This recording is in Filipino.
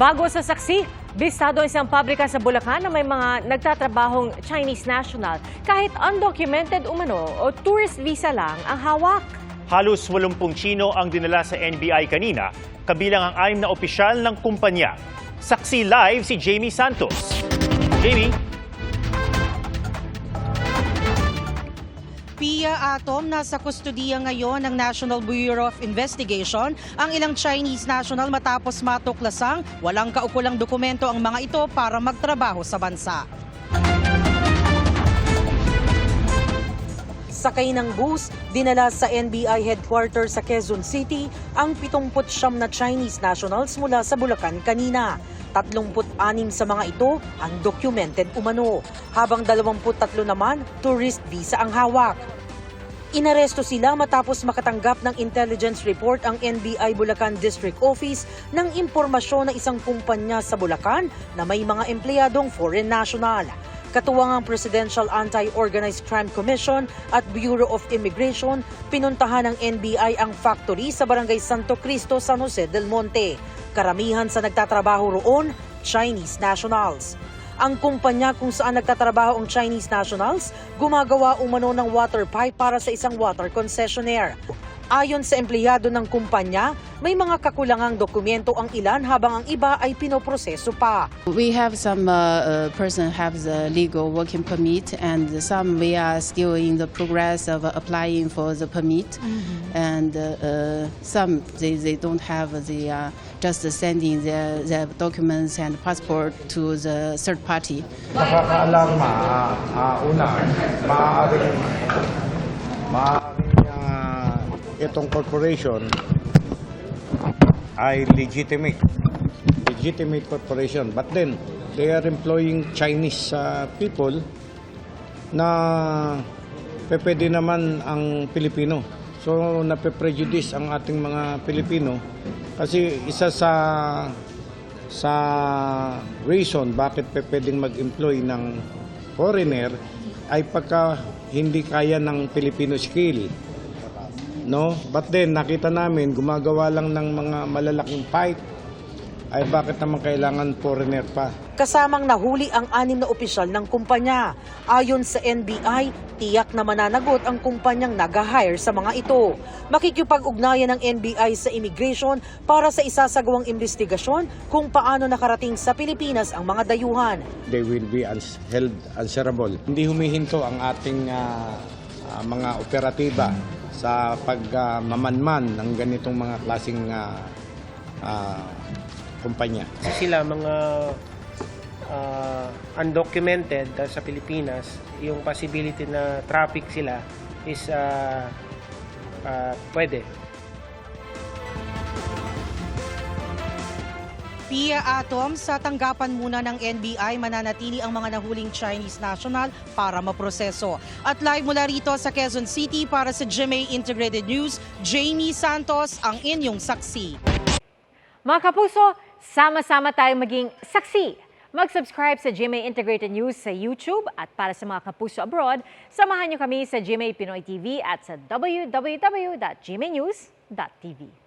Bago sa saksi, bistado isang pabrika sa Bulacan na may mga nagtatrabahong Chinese national kahit undocumented umano o tourist visa lang ang hawak. Halos 80 Tsino ang dinala sa NBI kanina, kabilang ang 6 na opisyal ng kumpanya. Saksi live si Jamie Santos. Jamie? Pia Atom, nasa kustudiya ngayon ng National Bureau of Investigation ang ilang Chinese national matapos matuklasang walang kaukulang dokumento ang mga ito para magtrabaho sa bansa. Sakay ng bus, dinala sa NBI headquarters sa Quezon City ang 79 na Chinese nationals mula sa Bulacan kanina. 36 sa mga ito undocumented umano, habang 23 naman tourist visa ang hawak. Inaresto sila matapos makatanggap ng intelligence report ang NBI Bulacan District Office ng impormasyon ng isang kumpanya sa Bulacan na may mga empleyadong foreign national. Katuwang ang Presidential Anti-Organized Crime Commission at Bureau of Immigration, pinuntahan ng NBI ang factory sa Barangay Santo Cristo, San Jose del Monte. Karamihan sa nagtatrabaho roon, Chinese nationals. Ang kumpanya kung saan nagtatrabaho ang Chinese nationals, gumagawa umano ng water pipe para sa isang water concessionaire. Ayon sa empleyado ng kumpanya, may mga kakulangang dokumento ang ilan habang ang iba ay pinoproseso pa. We have some person have the legal working permit, and some we are still in the progress of applying for the permit, and some they don't have the just sending their documents and passport to the third party. Nakakaalarma, una, maaaring itong corporation ay legitimate corporation, but then they are employing Chinese people na pwede naman ang Pilipino. So nape-prejudice ang ating mga Pilipino kasi isa sa reason bakit pwedeng mag-employ ng foreigner ay pagka hindi kaya ng Filipino skill. No? But then nakita namin gumagawa lang ng mga malalaking pipe, ay bakit naman kailangan foreigner pa? Kasamang nahuli ang 6 na opisyal ng kumpanya. Ayon sa NBI, tiyak na mananagot ang kumpanyang nag-hire sa mga ito. Makikipag-ugnayan ng NBI sa immigration para sa isasagawang investigasyon kung paano nakarating sa Pilipinas ang mga dayuhan. They will be held answerable. Hindi humihinto ang ating mga operatiba sa pagmamanman ng ganitong mga klaseng kumpanya. Sila mga undocumented sa Pilipinas, yung possibility na traffic sila is pwede. Pia Atom, sa tanggapan muna ng NBI, mananatili ang mga nahuling Chinese national para maproseso. At live mula rito sa Quezon City para sa GMA Integrated News, Jamie Santos ang inyong saksi. Mga kapuso, sama-sama tayong maging saksi. Mag-subscribe sa GMA Integrated News sa YouTube at para sa mga kapuso abroad, samahan niyo kami sa GMA Pinoy TV at sa www.gmanews.tv.